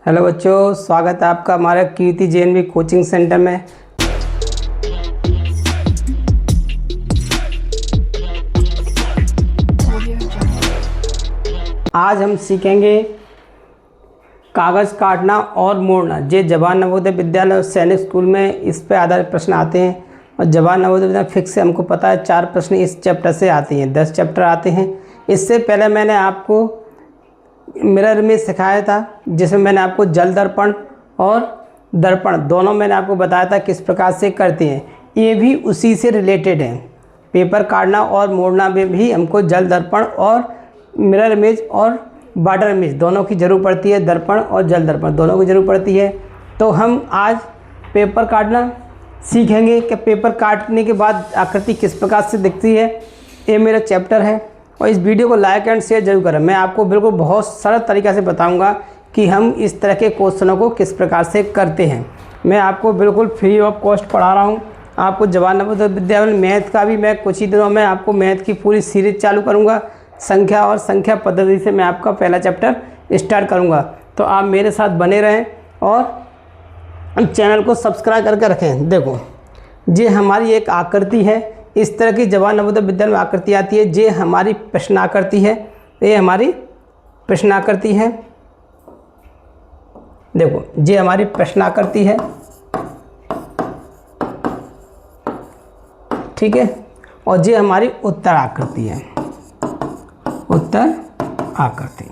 Hello बच्चों, स्वागत है आपका हमारे कीर्ति जेएनवी कोचिंग सेंटर में। आज हम सीखेंगे कागज़ काटना और मोड़ना। ये जवाहर नवोदय विद्यालय और सैनिक स्कूल में इस पर आधारित प्रश्न आते हैं और जवाहर नवोदय विद्यालय फिक्स से हमको पता है 4 प्रश्न इस चैप्टर से आते हैं, 10 चैप्टर आते हैं। इससे पहले मैंने आपको मिरर में सिखाया था, जिसमें मैंने आपको जल दर्पण और दर्पण दोनों मैंने आपको बताया था किस प्रकार से करते हैं। ये भी उसी से रिलेटेड है। पेपर काटना और मोड़ना में भी हमको जल दर्पण और मिरर इमेज और वाटर इमेज दोनों की ज़रूरत पड़ती है। दर्पण और जल दर्पण दोनों की ज़रूरत पड़ती है। तो हम आज पेपर काटना सीखेंगे कि पेपर काटने के बाद आकृति किस प्रकार से दिखती है। ये मेरा चैप्टर है और इस वीडियो को लाइक एंड शेयर जरूर करें। मैं आपको बिल्कुल बहुत सरल तरीक़े से बताऊंगा कि हम इस तरह के क्वेश्चनों को किस प्रकार से करते हैं। मैं आपको बिल्कुल फ्री ऑफ कॉस्ट पढ़ा रहा हूं। आपको जवाहर नवोदय विद्यालय मैथ का भी मैं कुछ ही दिनों में आपको मैथ की पूरी सीरीज चालू करूँगा। संख्या और संख्या पद्धति से मैं आपका पहला चैप्टर स्टार्ट करूँगा। तो आप मेरे साथ बने रहें और चैनल को सब्सक्राइब करके रखें। देखो, ये हमारी एक आकृति है। इस तरह की जवाहर नवोदय विद्यालय में आकृति आती है। ये हमारी प्रश्न आकृति है। ये हमारी प्रश्न आकृति है। देखो, ये हमारी प्रश्न आकृति है, ठीक है। और ये हमारी उत्तर आकृति है, उत्तर आकृति,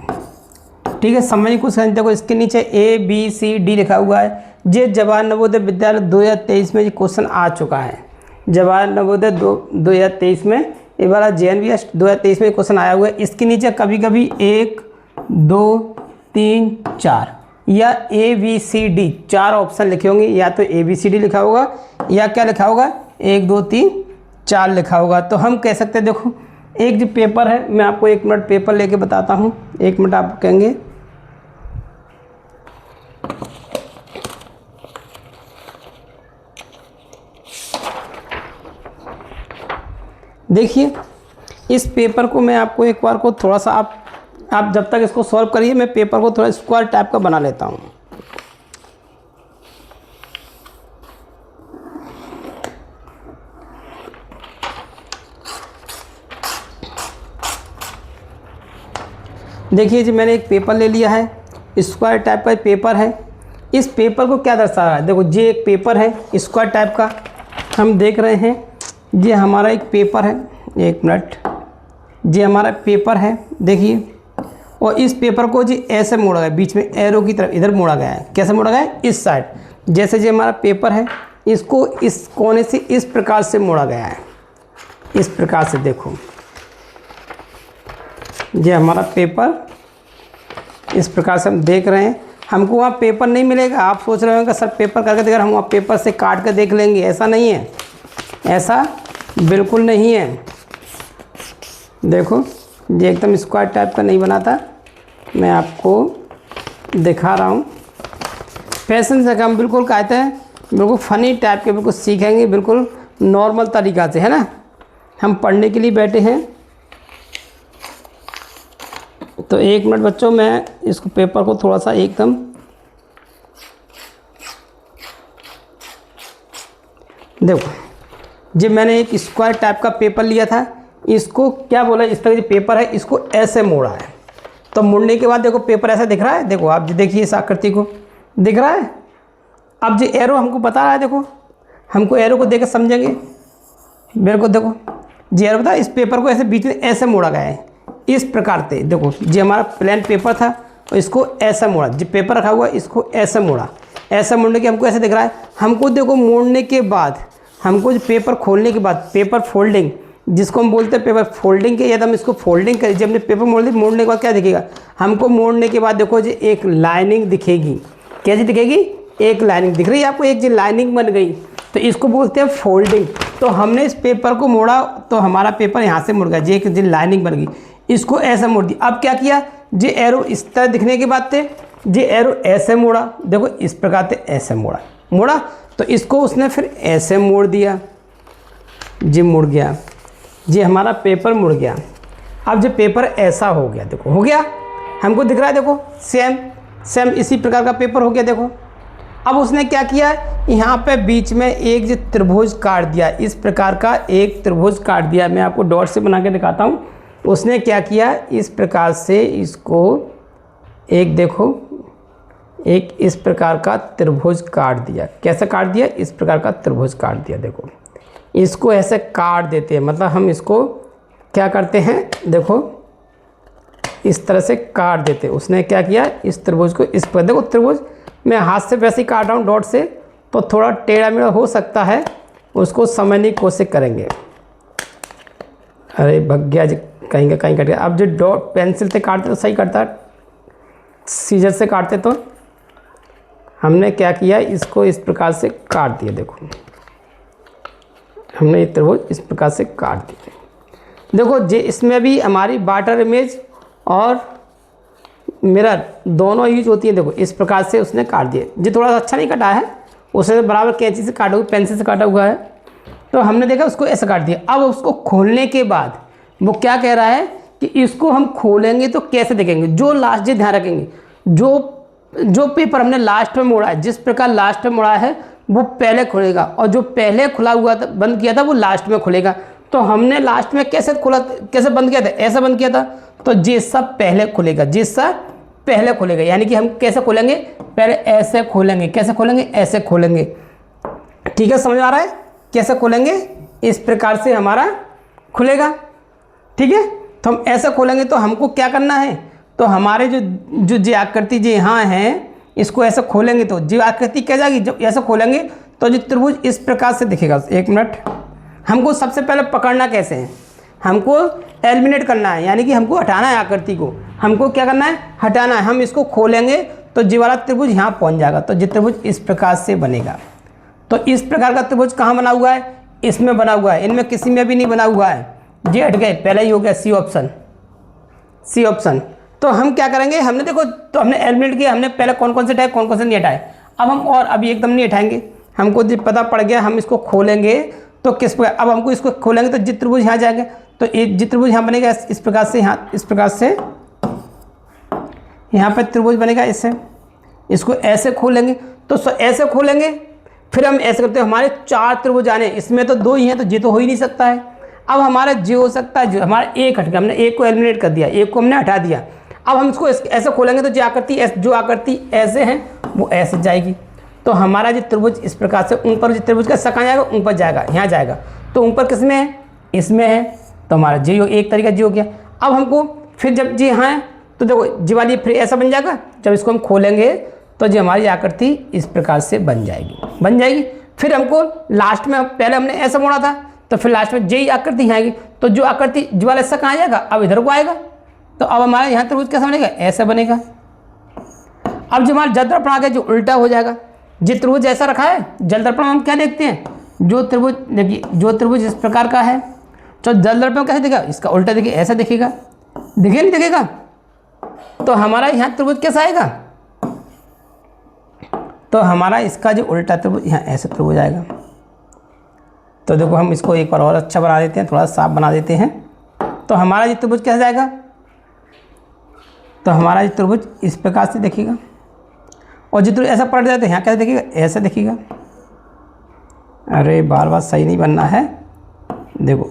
ठीक है। समझ कुछ देखो, इसके नीचे ABCD लिखा हुआ है। ये जवाहर नवोदय विद्यालय 2023 में ये क्वेश्चन आ चुका है। जवाहर नवोदय 2023 में ये वाला JNV 2023 में क्वेश्चन आया हुआ है। इसके नीचे कभी कभी 1 2 3 4 या ABCD 4 ऑप्शन लिखे होंगे। या तो ABCD लिखा होगा या क्या लिखा होगा 1 2 3 4 लिखा होगा। तो हम कह सकते हैं, देखो एक जो पेपर है, मैं आपको 1 मिनट पेपर लेके बताता हूँ। 1 मिनट आप कहेंगे। देखिए, इस पेपर को मैं आपको एक बार को थोड़ा सा आप जब तक इसको सॉल्व करिए, मैं पेपर को थोड़ा स्क्वायर टाइप का बना लेता हूँ। देखिए जी, मैंने एक पेपर ले लिया है, स्क्वायर टाइप का पेपर है। इस पेपर को क्या दर्शा रहा है? देखो, ये एक पेपर है स्क्वायर टाइप का, हम देख रहे हैं। ये हमारा एक पेपर है, 1 मिनट, ये हमारा पेपर है, देखिए। और इस पेपर को जी ऐसे मोड़ा गया, बीच में एरो की तरफ इधर मोड़ा गया है। कैसे मोड़ा गया है? इस साइड। जैसे ये हमारा पेपर है, इसको इस कोने से इस प्रकार से मोड़ा गया है, इस प्रकार से। देखो, ये हमारा पेपर इस प्रकार से हम देख रहे हैं। हमको वहाँ पेपर नहीं मिलेगा। आप सोच रहे होंगे सर पेपर करके देख, हम वहाँ पेपर से काट कर देख लेंगे। ऐसा नहीं है, ऐसा बिल्कुल नहीं है। देखो, ये एकदम स्क्वायर टाइप का नहीं बना था। मैं आपको दिखा रहा हूँ। फैशन से हम बिल्कुल कहते हैं, बिल्कुल फ़नी टाइप के बिल्कुल सीखेंगे, बिल्कुल नॉर्मल तरीक़ा से, है ना। हम पढ़ने के लिए बैठे हैं। तो 1 मिनट बच्चों, मैं इसको पेपर को थोड़ा सा एकदम, देखो, जब मैंने एक स्क्वायर टाइप का पेपर लिया था, इसको क्या बोला, इस तरह जो पेपर है इसको ऐसे मोड़ा है। तो मुड़ने के बाद देखो पेपर ऐसा दिख रहा है। देखो, आप देखिए इस आकृति को, दिख रहा है। अब जो एरो हमको बता रहा है, देखो हमको एरो को देख कर समझेंगे। मेरे को देखो, जी एरो बता, इस पेपर को ऐसे बीच में ऐसे मोड़ा गया है, इस प्रकार से। देखो, ये हमारा प्लेन पेपर था और इसको ऐसा मोड़ा। जो पेपर रखा हुआ है इसको ऐसे मोड़ा। ऐसा मोड़ने के हमको ऐसे दिख रहा है। हमको देखो, मोड़ने के बाद हमको जो पेपर खोलने के बाद पेपर फोल्डिंग, जिसको हम बोलते हैं पेपर फोल्डिंग के, यदि हम इसको फोल्डिंग करें, जब हमने पेपर मोड़ दी, मोड़ने के बाद क्या दिखेगा हमको? मोड़ने के बाद देखो जी एक लाइनिंग दिखेगी। कैसी दिखेगी? एक लाइनिंग दिख रही है आपको, एक जो लाइनिंग बन गई। तो इसको बोलते हैं फोल्डिंग। तो हमने इस पेपर को मोड़ा तो हमारा पेपर यहाँ से मुड़ गया, जी एक जो लाइनिंग बन गई। इसको ऐसा मोड़ दी। अब क्या किया, जे एरो इस तरह दिखने के बाद थे, जे एरो ऐसे मोड़ा। देखो, इस प्रकार से ऐसे मोड़ा तो इसको उसने फिर ऐसे मोड़ दिया, जी मुड़ गया। ये हमारा पेपर मुड़ गया। अब जो पेपर ऐसा हो गया, देखो हो गया, हमको दिख रहा है, देखो सेम सेम इसी प्रकार का पेपर हो गया। देखो अब उसने क्या किया, यहाँ पे बीच में एक जो त्रिभुज काट दिया, इस प्रकार का एक त्रिभुज काट दिया। मैं आपको डॉट से बना के दिखाता हूँ। उसने क्या किया, इस प्रकार से इसको एक देखो एक इस प्रकार का त्रिभुज काट दिया। कैसे काट दिया, इस प्रकार का त्रिभुज काट दिया। देखो इसको ऐसे काट देते हैं, मतलब हम इसको क्या करते हैं, देखो इस तरह से काट देते हैं। उसने क्या किया, इस त्रिभुज को इस पर, देखो त्रिभुज मैं हाथ से वैसे ही काट रहा हूँ डॉट से, तो थोड़ा टेढ़ा मेढ़ा हो सकता है, उसको समझने की कोशिश करेंगे। अरे भग गया, कहीं कट गया। अब जो डॉट पेंसिल से काटते तो सही कटता, सीजर से काटते तो हमने क्या किया, इसको इस प्रकार से काट दिया। देखो हमने ये त्रिभुज इस प्रकार से काट दिया। देखो जे इसमें भी हमारी वाटर इमेज और मिरर दोनों यूज होती है। देखो इस प्रकार से उसने काट दिए। जो थोड़ा सा अच्छा नहीं कटा है, उसे बराबर कैंची से काटा हुआ, पेंसिल से काटा हुआ है, तो हमने देखा उसको ऐसे काट दिया। अब उसको खोलने के बाद वो क्या कह रहा है कि इसको हम खोलेंगे तो कैसे देखेंगे, जो लास्ट जे ध्यान रखेंगे, जो पेपर हमने लास्ट में मोड़ा है, जिस प्रकार लास्ट में मोड़ा है वो पहले खुलेगा, और जो पहले खुला हुआ था, बंद किया था, वो लास्ट में खुलेगा। तो हमने लास्ट में कैसे खोला, कैसे बंद किया था, ऐसा बंद किया था, तो जे सब पहले खुलेगा, जे सब पहले खुलेगा। यानी कि हम कैसे खोलेंगे, पहले ऐसे खोलेंगे। कैसे खोलेंगे, ऐसे खोलेंगे। ठीक है, समझ आ रहा है कैसे खोलेंगे, इस प्रकार से हमारा खुलेगा। ठीक है, तो हम ऐसे खोलेंगे। तो हमको क्या करना है, तो हमारे जो जो आकृति जो यहाँ है, इसको ऐसे खोलेंगे तो जो आकृति क्या जाएगी, जब ऐसे खोलेंगे तो जो त्रिभुज इस प्रकार से दिखेगा। एक मिनट, हमको सबसे पहले पकड़ना कैसे है, हमको एलिमिनेट करना है, यानी कि हमको हटाना है आकृति को। हमको क्या करना है, हटाना है। हम इसको खोलेंगे तो जी वाला त्रिभुज यहाँ पहुँच जाएगा, तो जी त्रिभुज इस प्रकार से बनेगा। तो इस प्रकार का त्रिभुज कहाँ बना हुआ है, इसमें बना हुआ है, इनमें किसी में भी नहीं बना हुआ है। जी हट गए, पहले ही हो गया सी ऑप्शन, सी ऑप्शन। तो हम क्या करेंगे, हमने देखो तो हमने एलिमिनेट किया, हमने पहले कौन कौन से हटाए, कौन कौन से नहीं हटाए। अब हम और अभी एकदम नहीं हटाएंगे, हमको जब पता पड़ गया, हम इसको खोलेंगे तो किस प्रकार, अब हमको इसको खोलेंगे तो जित त्रिभुज यहाँ जाएंगे, तो एक जित त्रिभुज यहाँ बनेगा इस प्रकार से, यहाँ इस प्रकार से यहाँ पर त्रिभुज बनेगा। इससे इसको ऐसे खोलेंगे, तो ऐसे खोलेंगे, फिर हम ऐसे करते हैं। हमारे 4 त्रिभुज आने, इसमें तो 2 ही हैं, तो ये तो हो ही नहीं सकता है। अब हमारा जो हो सकता है, जो हमारा एक हट गया, हमने एक को एलिमिनेट कर दिया, एक को हमने हटा दिया। अब हम इसको ऐसे खोलेंगे तो जो आकृति ऐसे हैं वो ऐसे जाएगी। तो हमारा जो त्रिभुज इस प्रकार से ऊपर, जो त्रिभुज का सका जाएगा ऊपर जाएगा, यहाँ जाएगा। तो ऊपर किस में है, इसमें है, तो हमारा जी एक तरीका जी हो गया। अब हमको फिर जब जी यहाँ है तो देखो जी वाली फिर ऐसा बन जाएगा। जब इसको हम खोलेंगे तो जी हमारी आकृति इस प्रकार से बन जाएगी। फिर हमको लास्ट में, पहले हमने ऐसा मोड़ा था, तो फिर लास्ट में जी आकृति यहाँ आएगी। तो जो आकृति जी वाला ऐसा कहाँ जाएगा, अब इधर को आएगा। तो अब हमारा यहाँ त्रिभुज कैसा बनेगा, ऐसा बनेगा। अब जो हमारा जल दर्पण आ गया, जो उल्टा हो जाएगा। जो त्रिभुज ऐसा रखा है, जल दर्पण हम क्या देखते हैं, जो त्रिभुज देखिए, जो त्रिभुज इस प्रकार का है, तो जल दर्पण कैसे दिखेगा, इसका उल्टा देखिए, ऐसा दिखेगा, दिखे नहीं दिखेगा। तो हमारा यहाँ त्रिभुज कैसा आएगा, तो हमारा इसका जो उल्टा त्रिभुज यहाँ ऐसे त्रिभुज आएगा। तो देखो हम इसको एक बार और अच्छा बना देते हैं, थोड़ा साफ बना देते हैं। तो हमारा ये त्रिभुज कैसे जाएगा, तो हमारा ये त्रिभुज इस प्रकार से दिखेगा। और जो त्रिभुज ऐसा पलट जाए तो यहाँ कैसे दिखेगा, ऐसे दिखेगा। अरे बार बार सही नहीं बनना है, देखो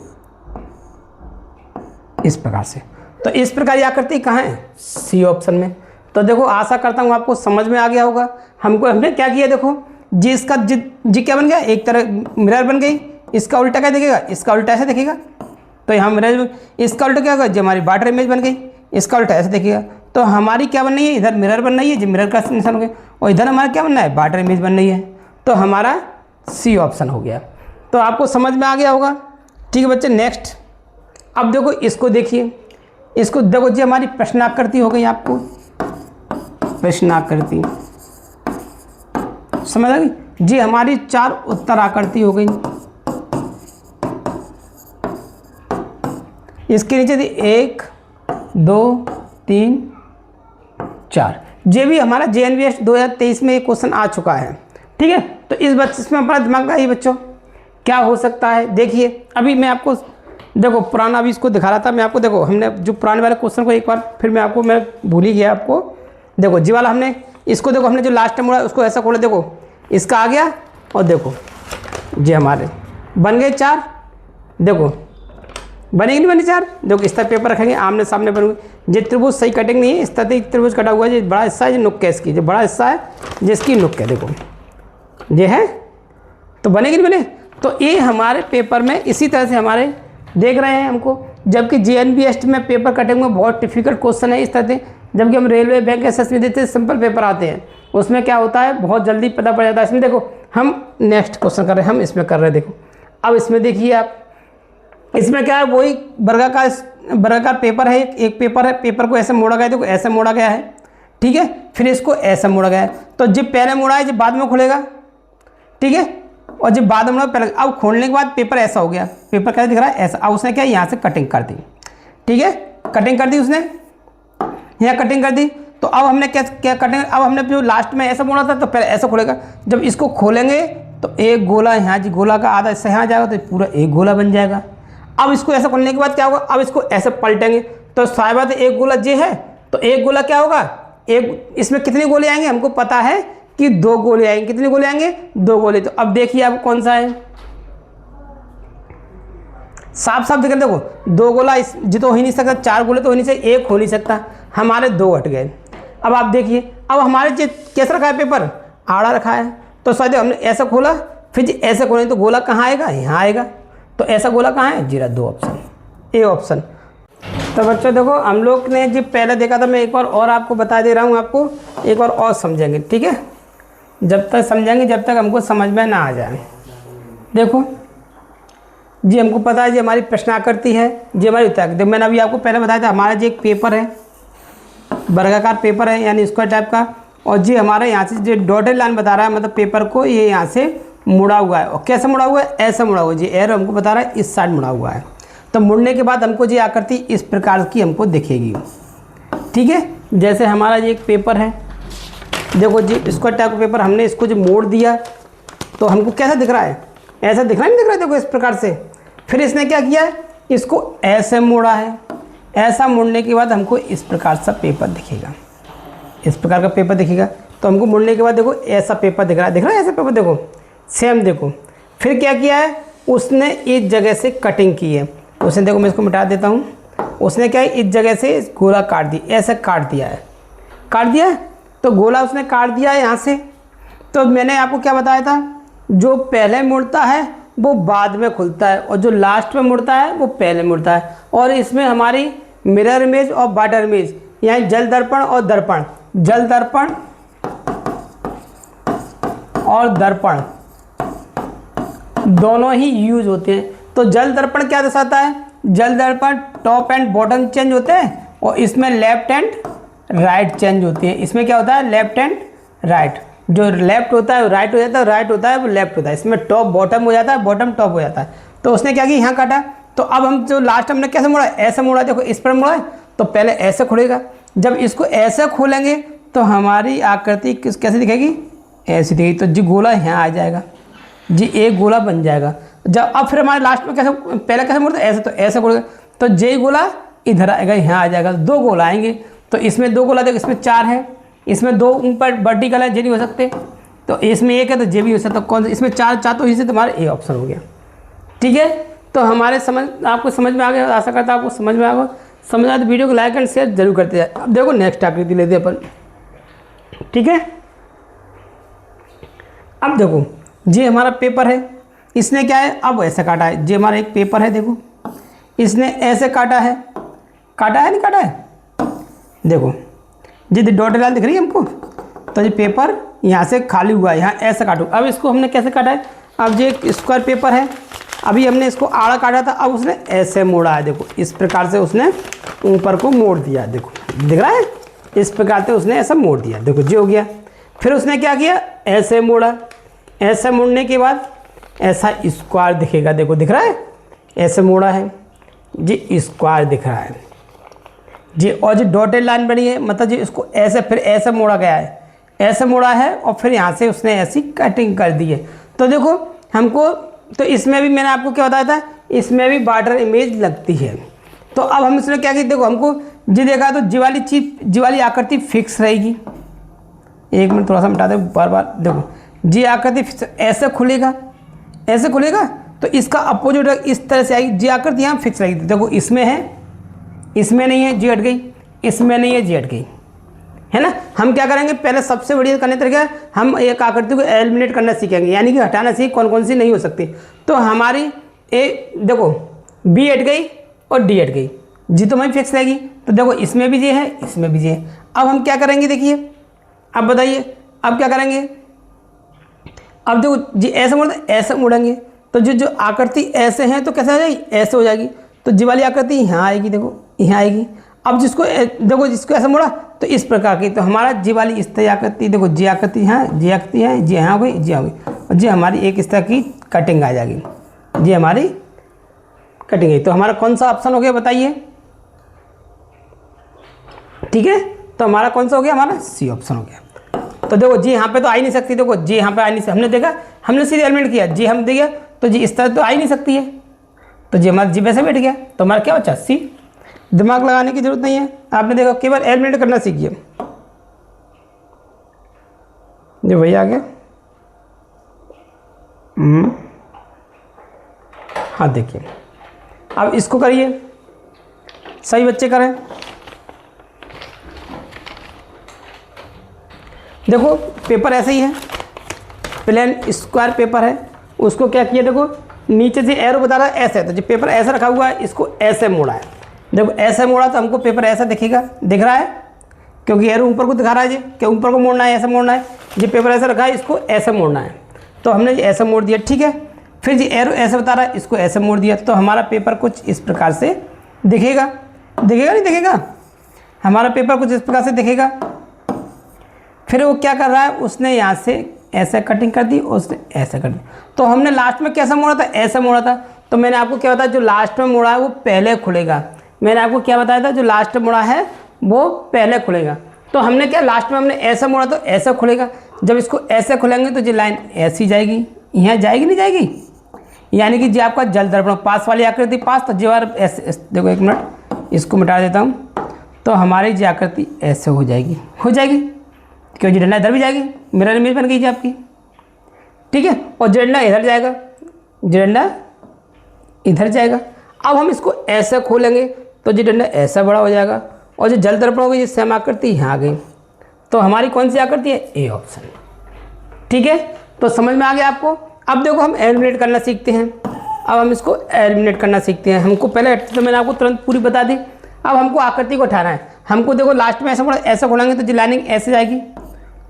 इस प्रकार से। तो इस प्रकार की आकृति कहाँ है, सी ऑप्शन में। तो देखो आशा करता हूँ आपको समझ में आ गया होगा। हमने क्या किया, देखो जी इसका जी क्या बन गया, एक तरह मिरर बन गई। इसका उल्टा क्या दिखेगा, इसका उल्टा ऐसे दिखेगा। तो यहाँ मिरर, इसका उल्टा क्या होगा, जो हमारी वाटर इमेज बन गई, इसका उल्टा ऐसे दिखेगा। तो हमारी क्या बन रही है, इधर मिरर बन रही है, जो मिरर का निशान हो गया, और इधर हमारा क्या बनना है, वाटर इमेज बन रही है। तो हमारा सी ऑप्शन हो गया। तो आपको समझ में आ गया होगा। ठीक है बच्चे, नेक्स्ट अब देखो इसको देखिए, इसको देखो जी हमारी प्रश्नाकृति हो गई। आपको प्रश्नाकृति समझ आ गई जी, हमारी 4 उत्तराकृति हो गई। इसके नीचे थी 1 2 3 4। ये भी हमारा JNVS 2023 में एक क्वेश्चन आ चुका है। ठीक है, तो इसमें हमारा दिमाग लगाइए बच्चों, क्या हो सकता है। देखिए अभी मैं आपको देखो पुराना अभी इसको दिखा रहा था मैं आपको। देखो हमने जो पुराने वाले क्वेश्चन को एक बार फिर मैं भूल ही गया आपको देखो जी वाला हमने इसको, देखो हमने जो लास्ट टाइम मोड़ा उसको ऐसा खोला, देखो इसका आ गया, और देखो जी हमारे बन गए 4, देखो बनेगी नहीं बनी 4, देखो इस तरह पेपर रखेंगे आमने सामने बनूंगे। ये त्रिभुज सही कटिंग नहीं है, इस तरह त्रिभुज कटा हुआ है, जो बड़ा हिस्सा है जो नुक्क है इसकी, जो बड़ा हिस्सा है जिसकी नुक्क है, देखो ये है, तो बनेगी नहीं बने। तो ये हमारे पेपर में इसी तरह से हमारे देख रहे हैं हमको, जबकि JNBST में पेपर कटिंग में बहुत डिफिकल्ट क्वेश्चन है इस तरह से, जबकि हम रेलवे बैंक SSB देते हैं सिंपल पेपर आते हैं, उसमें क्या होता है बहुत जल्दी पता पड़ जाता है। इसमें देखो हम नेक्स्ट क्वेश्चन कर रहे हैं, हम इसमें कर रहे हैं, देखो अब इसमें देखिए आप, इसमें क्या है वही वर्गाकार पेपर है, एक पेपर है, पेपर को ऐसे मोड़ा गया है, देखो ऐसे मोड़ा गया है, ठीक है, फिर इसको ऐसे मोड़ा गया है, तो जब पहले मोड़ा है जब बाद में खुलेगा, ठीक है, और जब बाद में मोड़ा पहले, अब खोलने के बाद पेपर ऐसा हो गया, पेपर कैसे दिख रहा है ऐसा। अब उसने क्या यहाँ से कटिंग कर दी, ठीक है, कटिंग कर दी उसने, यहाँ कटिंग कर दी, तो अब हमने क्या कटिंग, अब हमने जो लास्ट में ऐसा मोड़ा था तो पहले ऐसा खुलेगा, जब इसको खोलेंगे तो एक गोला यहाँ जी गोला का आधा हिस्सा यहाँ जाएगा, तो पूरा एक गोला बन जाएगा। अब इसको ऐसा खोलने के बाद क्या होगा, अब इसको ऐसे पलटेंगे, तो सारी बात एक गोला जे है, तो एक गोला क्या होगा, एक इसमें कितने गोले आएंगे हमको पता है कि 2 गोले आएंगे, कितने गोले आएंगे 2 गोले। तो अब देखिए आप कौन सा है, साफ साफ दिख रहा, देखो 2 गोला इस जी तो हो ही नहीं सकता, 4 गोले तो हो नहीं सकते, एक हो नहीं सकता, हमारे 2 हट गए। अब आप देखिए, अब हमारे कैसा रखा है पेपर, आड़ा रखा है, तो शायद हमने ऐसा खोला, फिर ऐसे खोलें तो गोला कहाँ आएगा, यहाँ आएगा, तो ऐसा गोला कहाँ है जीरा 2 ऑप्शन, ए ऑप्शन। तो बच्चों देखो हम लोग ने जो पहले देखा था, मैं एक बार और आपको बता दे रहा हूँ, आपको एक बार और समझेंगे, ठीक है, जब तक समझेंगे जब तक हमको समझ में ना आ जाए। देखो जी हमको पता है जी हमारी प्रश्नाकृति है, जी हमारी उत्तर, मैंने अभी आपको पहले बताया था हमारा जी एक पेपर है, वर्गाकार पेपर है यानी स्क्वायर टाइप का, और जी हमारे यहाँ से जो डॉटेड लाइन बता रहा है, मतलब पेपर को ये यहाँ से मुड़ा हुआ है, और कैसे मुड़ा हुआ है, ऐसा मुड़ा हुआ है जी, एरो हमको बता रहा है इस साइड मुड़ा हुआ है, तो मुड़ने के बाद हमको जी आकृति इस प्रकार की हमको दिखेगी, ठीक है। जैसे हमारा ये एक पेपर है, देखो जी स्क्वायर टाइप का पेपर, हमने इसको जो मोड़ दिया तो हमको कैसा दिख रहा है, ऐसा दिख रहा नहीं दिख रहा है, देखो इस प्रकार से। फिर इसने क्या किया है, इसको ऐसे मोड़ा है, ऐसा मोड़ने के बाद हमको इस प्रकार सा पेपर दिखेगा, इस प्रकार का पेपर दिखेगा, तो हमको मुड़ने के बाद देखो ऐसा पेपर दिख रहा है ऐसा पेपर, देखो सेम। देखो फिर क्या किया है, उसने इस जगह से कटिंग की है, उसने देखो मैं इसको मिटा देता हूँ, उसने क्या है इस जगह से गोला काट दी, ऐसे काट दिया है, काट दिया, तो गोला उसने काट दिया है यहाँ से। तो मैंने आपको क्या बताया था, जो पहले मुड़ता है वो बाद में खुलता है, और जो लास्ट में मुड़ता है वो पहले मुड़ता है। और इसमें हमारी मिरर इमेज और वाटर इमेज, यानी जल दर्पण और दर्पण, जल दर्पण और दर्पण दोनों ही यूज होते हैं। तो जल दर्पण क्या दर्शाता है, जल दर्पण टॉप एंड बॉटम चेंज होते हैं, और इसमें लेफ्ट एंड राइट चेंज होती है। इसमें क्या होता है, लेफ्ट एंड राइट, जो लेफ्ट होता है वो राइट हो जाता है, राइट होता है वो लेफ्ट होता है, इसमें टॉप बॉटम हो जाता है, बॉटम टॉप हो जाता है। तो उसने क्या किया, यहाँ काटा, तो अब हम जो लास्ट हमने कैसे मोड़ा, ऐसे मोड़ा, देखो इस पर मोड़ा है, तो पहले ऐसे खुलेगा, जब इसको ऐसे खोलेंगे तो हमारी आकृति कैसे दिखेगी, ऐसी दिखेगी, तो जी गोला यहाँ आ जाएगा जी, एक गोला बन जाएगा। जब अब फिर हमारे लास्ट में कैसे, पहले कैसे मोड़ते ऐसे, तो ऐसे खोलेगा, तो जे गोला इधर आएगा, यहाँ आ जाएगा, 2 गोला आएंगे। तो इसमें 2 गोला, देखो इसमें 4 है, इसमें 2 ऊपर वर्टिकल है, जे नहीं हो सकते, तो इसमें 1 है तो जे भी हो सकता, तो कौन सा, इसमें 4 तो इसी से तुम्हारा ए ऑप्शन हो गया, ठीक है। तो हमारे आपको समझ में आ गया, आशा करता हूँ आपको समझ में आ गया। समझ आए तो वीडियो को लाइक एंड शेयर जरूर करते जाए। अब देखो नेक्स्ट आकृति लेते अपन, ठीक है। अब देखो ये हमारा पेपर है, इसने क्या है, अब ऐसे काटा है, ये हमारा एक पेपर है, देखो इसने ऐसे काटा है नहीं काटा है, देखो जी डॉटेड लाइन दिख रही है हमको, तो ये पेपर यहाँ से खाली हुआ है, यहाँ ऐसे काटो। अब इसको हमने कैसे काटा है, अब ये स्क्वायर पेपर है, अभी हमने इसको आड़ा काटा था, अब उसने ऐसे मोड़ा है, देखो इस प्रकार से उसने ऊपर को मोड़ दिया, देखो दिख रहा है, इस प्रकार से उसने ऐसा मोड़ दिया, देखो जी हो गया। फिर उसने क्या किया, ऐसे मोड़ा, ऐसे मोड़ने के बाद ऐसा स्क्वायर दिखेगा, देखो दिख रहा है, ऐसे मोड़ा है जी, स्क्वायर दिख रहा है जी। और जो डॉटेड लाइन बनी है, मतलब जी इसको ऐसे फिर ऐसे मोड़ा गया है, ऐसे मोड़ा है, और फिर यहाँ से उसने ऐसी कटिंग कर दी है। तो देखो हमको, तो इसमें भी मैंने आपको क्या बताया था, इसमें भी वाटर इमेज लगती है। तो अब हम इसमें क्या किया, देखो हमको जी देखा तो जी वाली आकृति फिक्स रहेगी। एक मिनट थोड़ा सा मिटा दे, बार बार देखो जी आकृति ऐसे खुलेगा, ऐसे खुलेगा, तो इसका अपोजिट इस तरह से आएगी। जी आकृति यहाँ फिक्स रहेगी। देखो इसमें है, इसमें नहीं है, जी हट गई, इसमें नहीं है, जी हट गई, है ना। हम क्या करेंगे, पहले सबसे बढ़िया करने तरीका हम एक आकृति को एलिमिनेट करना सीखेंगे, यानी कि हटाना सीख कौन कौन सी नहीं हो सकती। तो हमारी ए देखो बी हट गई और डी हट गई, जी तो वहीं फिक्स रहेगी। तो देखो इसमें भी जी है, इसमें भी जी है। अब हम क्या करेंगे, देखिए अब बताइए अब क्या करेंगे। अब देखो जी ऐसे मोड़, ऐसे मोड़ेंगे तो जो आकृति ऐसे हैं तो कैसे हो जाएगी, ऐसे हो जाएगी। तो जी वाली आकृति यहाँ आएगी, देखो यहाँ आएगी। अब जिसको देखो जिसको ऐसे मोड़ा तो इस प्रकार की, तो हमारा जी वाली इस तरह आकृति, देखो जी आकृति यहाँ, जी आकृति है, जी यहाँ हो गई, जी हो गई, और जी हमारी एक इस तरह की कटिंग आ जाएगी, जी हमारी कटिंग है। तो हमारा कौन सा ऑप्शन हो गया बताइए, ठीक है। तो हमारा कौन सा हो गया, हमारा सी ऑप्शन हो गया। तो देखो जी यहाँ पे तो आ ही नहीं सकती, देखो जी यहाँ पे आ नहीं सकती, हमने देखा, हमने सीधे एलिमेंट किया, जी हम देखिए तो जी इस तरह तो आ ही नहीं सकती है, तो जी हमारा जी वैसे बैठ गया। तो हमारा क्या बचा, सी। दिमाग लगाने की जरूरत नहीं है, आपने देखा केवल एलिमेंट करना सीखिए। जो वही आ गया, हाँ देखिए अब इसको करिए, सही बच्चे करें। देखो पेपर ऐसे ही है, प्लेन स्क्वायर पेपर है, उसको क्या किया, देखो नीचे से एरो बता रहा है ऐसे, तो जो पेपर ऐसा रखा हुआ है इसको ऐसे मोड़ा है। देखो ऐसे मोड़ा तो हमको पेपर ऐसा दिखेगा, दिख रहा है, क्योंकि एरो ऊपर को दिखा रहा है जी, कि ऊपर को मोड़ना है, ऐसा मोड़ना है। ये पेपर ऐसा रखा है, इसको ऐसे मोड़ना है, तो हमने ऐसे मोड़ दिया, ठीक है। फिर जी एरो ऐसे बता रहा है, इसको ऐसे मोड़ दिया, तो हमारा पेपर कुछ इस प्रकार से दिखेगा, दिखेगा नहीं दिखेगा, हमारा पेपर कुछ इस प्रकार से दिखेगा। फिर वो क्या कर रहा है, उसने यहाँ से ऐसे कटिंग कर दी, उसने ऐसे कर दी। तो हमने लास्ट में कैसा मोड़ा था, ऐसे मोड़ा था। तो मैंने आपको क्या बताया, जो लास्ट में मोड़ा है वो पहले खुलेगा। मैंने आपको क्या बताया था, जो लास्ट में मोड़ा है वो पहले खुलेगा। तो हमने क्या, लास्ट में हमने ऐसा मोड़ा तो ऐसा खुलेगा। जब इसको ऐसे खुलेंगे तो जो लाइन ऐसी जाएगी, यहाँ जाएगी नहीं जाएगी, यानी कि जो आपका जल दर्पण पास वाली आकृति पास, तो जो ऐसे, देखो एक मिनट इसको मिटा देता हूँ, तो हमारी जो आकृति ऐसे हो जाएगी, क्योंकि डंडा इधर भी जाएगी, मिरर इमेज बन गई जी आपकी, ठीक है। और डंडा इधर जाएगा, डंडा इधर जाएगा। अब हम इसको ऐसे खोलेंगे तो जो डंडा ऐसा बड़ा हो जाएगा, और जो जल दर्पण होगी जिससे हम आकृति यहाँ आ गई, तो हमारी कौन सी आकृति है, ए ऑप्शन, ठीक है। तो समझ में आ गया आपको। अब देखो हम एलिमिनेट करना सीखते हैं, अब हम इसको एलिमिनेट करना सीखते हैं। हमको पहले तो मैंने आपको तुरंत पूरी बता दी, अब हमको आकृति को उठाना है। हमको देखो लास्ट में ऐसा खोलेंगे तो जो लाइनिंग ऐसे जाएगी,